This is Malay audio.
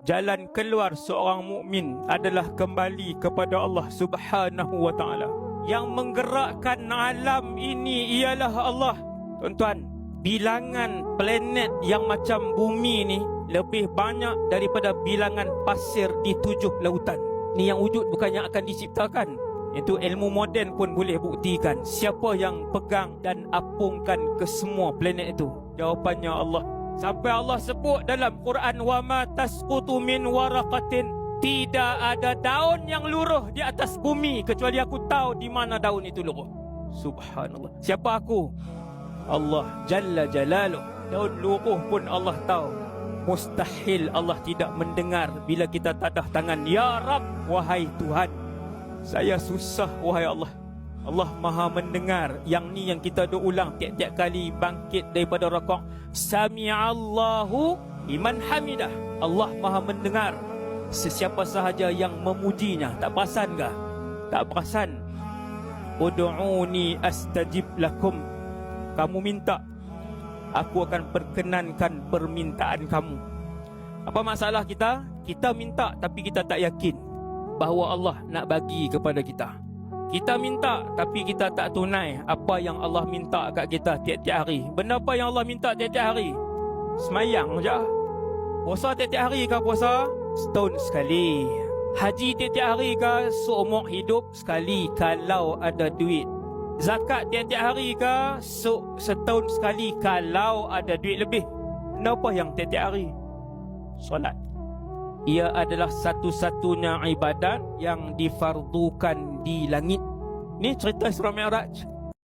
jalan keluar seorang mukmin adalah kembali kepada Allah Subhanahu wa taala. Yang menggerakkan alam ini ialah Allah. Tuan-tuan, bilangan planet yang macam bumi ni lebih banyak daripada bilangan pasir di 7 lautan. Ni yang wujud, bukan yang akan diciptakan. Itu ilmu moden pun boleh buktikan. Siapa yang pegang dan apungkan ke semua planet itu? Jawapannya Allah. Sampai Allah sebut dalam Quran, wa ma tasqutu min waraqatin, tidak ada daun yang luruh di atas bumi kecuali aku tahu di mana daun itu luruh. Subhanallah. Siapa aku? Allah Jalla Jalaluh. Daun luruh pun Allah tahu. Mustahil Allah tidak mendengar bila kita tadah tangan, ya Rab, wahai Tuhan, saya susah wahai Allah. Allah Maha mendengar. Yang ni yang kita duk ulang tiap-tiap kali bangkit daripada rakaat. Sami'allahu liman hamidah. Allah Maha mendengar sesiapa sahaja yang memujinya. Tak perasan ke? Tak perasan. Ud'uni astajib lakum. Kamu minta, aku akan perkenankan permintaan kamu. Apa masalah kita? Kita minta tapi kita tak yakin bahawa Allah nak bagi kepada kita. Kita minta tapi kita tak tunai apa yang Allah minta kat kita tiap-tiap hari. Benda apa yang Allah minta tiap-tiap hari? Semayang je. Puasa tiap-tiap hari ke puasa? Setahun sekali. Haji tiap-tiap hari ke? Seumur hidup sekali kalau ada duit. Zakat tiap-tiap hari ke? Setahun sekali kalau ada duit lebih. Benda apa yang tiap-tiap hari? Solat. Ia adalah satu-satunya ibadat yang difardukan di langit. Ni cerita Isra Mi'raj.